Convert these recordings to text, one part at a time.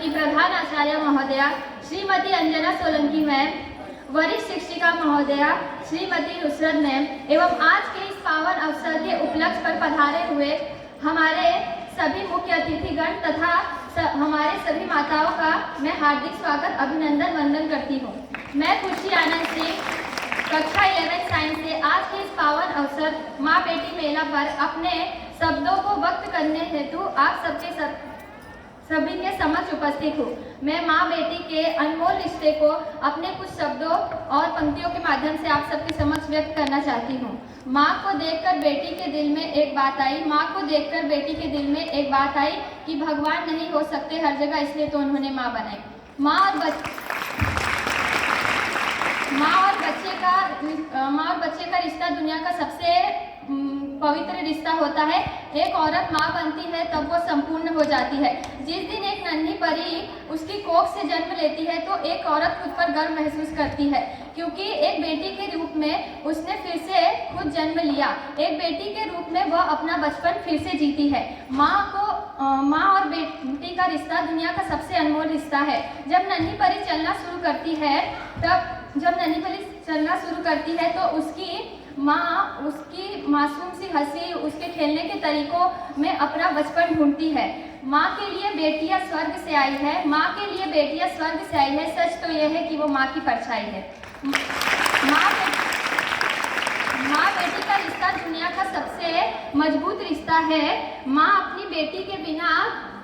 की प्रधान आचार्य महोदया श्रीमती अंजना सोलंकी मैम, वरिष्ठ शिक्षिका महोदया श्रीमती नुसरत मैम एवं आज के इस पावन अवसर के उपलक्ष्य पर पधारे हुए हमारे सभी मुख्य अतिथिगण तथा हमारे सभी माताओं का मैं हार्दिक स्वागत अभिनंदन वंदन करती हूँ। मैं खुशी आनंद सिंह कक्षा 11 साइंस से आज के इस पावन अवसर माँ बेटी मेला पर अपने शब्दों को व्यक्त करने हेतु आप सभी के समक्ष उपस्थित हूँ। मैं माँ बेटी के अनमोल रिश्ते को अपने कुछ शब्दों और पंक्तियों के माध्यम से आप सबके समक्ष व्यक्त करना चाहती हूँ। माँ को देखकर बेटी के दिल में एक बात आई, माँ को देखकर बेटी के दिल में एक बात आई कि भगवान नहीं हो सकते हर जगह, इसलिए तो उन्होंने माँ बनाई। माँ और बच्चे का रिश्ता दुनिया का सबसे पवित्र रिश्ता होता है। एक औरत माँ बनती है तब वो संपूर्ण हो जाती है। जिस दिन एक नन्ही परी उसकी कोख से जन्म लेती है तो एक औरत खुद पर गर्व महसूस करती है, क्योंकि एक बेटी के रूप में उसने फिर से खुद जन्म लिया। एक बेटी के रूप में वह अपना बचपन फिर से जीती है। माँ और बेटी का रिश्ता दुनिया का सबसे अनमोल रिश्ता है। जब नन्ही परी चलना शुरू करती है तो उसकी माँ उसकी मासूम सी हंसी, उसके खेलने के तरीकों में अपना बचपन ढूंढती है। माँ के लिए बेटियाँ स्वर्ग से आई है, माँ के लिए बेटियाँ स्वर्ग से आई है। सच तो यह है कि वो माँ की परछाई है। माँ बेटी का रिश्ता दुनिया का सबसे मजबूत रिश्ता है। माँ अपनी बेटी के बिना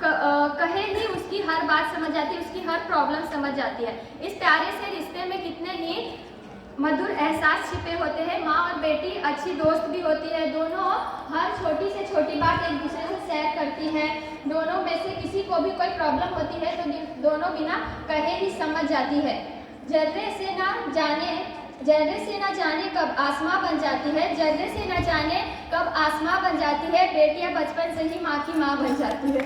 कहे ही उसकी हर बात समझ जाती है, उसकी हर प्रॉब्लम समझ जाती है। इस प्यारे से रिश्ते में कितने ही मधुर एहसास छिपे होते हैं। माँ और बेटी अच्छी दोस्त भी होती है। दोनों हर छोटी से छोटी बात एक दूसरे से शेयर करती है। दोनों में से किसी को भी कोई प्रॉब्लम होती है तो दोनों बिना कहे ही समझ जाती है। जर्रे से ना जाने कब आसमां बन जाती है, जर्रे से ना जाने कब आसमां बन जाती है। बेटियां बचपन से ही माँ की माँ बन जाती है।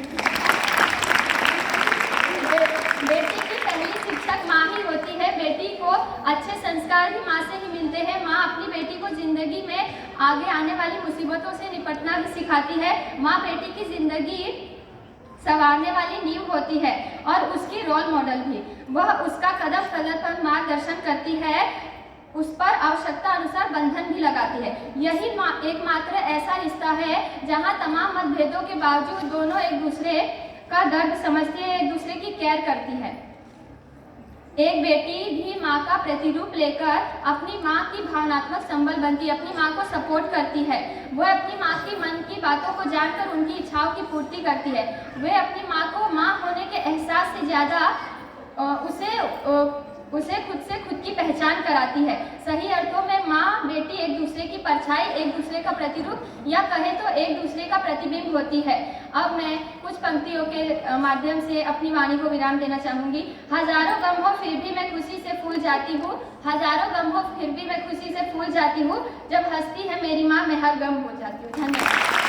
बेटी की पहली शिक्षक माँ ही होती है। बेटी को अच्छे संस्कार भी माँ से ही मिलते हैं। माँ अपनी बेटी को जिंदगी में आगे आने वाली मुसीबतों से निपटना भी सिखाती है। माँ बेटी की जिंदगी संवारने वाली नींव होती है और उसकी रोल मॉडल भी। वह उसका कदम कदम पर मार्गदर्शन करती है, उस पर आवश्यकता अनुसार बंधन भी लगाती है। यही एकमात्र ऐसा रिश्ता है जहाँ तमाम मतभेदों के बावजूद दोनों एक दूसरे का दर्द समझती है, एक दूसरे की केयर करती है। एक बेटी भी माँ का प्रतिरूप लेकर अपनी माँ की भावनात्मक संबल बनती है, अपनी माँ को सपोर्ट करती है। वह अपनी माँ की मन की बातों को जानकर उनकी इच्छाओं की पूर्ति करती है। वह अपनी माँ को माँ होने के एहसास से ज़्यादा उसे खुद की पहचान कराती है। सही अर्थों में माँ बेटी एक दूसरे की परछाई, एक दूसरे का प्रतिरूप या कहे तो एक दूसरे का प्रतिबिंब होती है। अब मैं कुछ पंक्तियों के माध्यम से अपनी वाणी को विराम देना चाहूँगी। हजारों गम हो फिर भी मैं खुशी से फूल जाती हूँ, हजारों गम हो फिर भी मैं खुशी से फूल जाती हूँ। जब हंसती है मेरी माँ मैं हर गम हो जाती हूँ। धन्यवाद।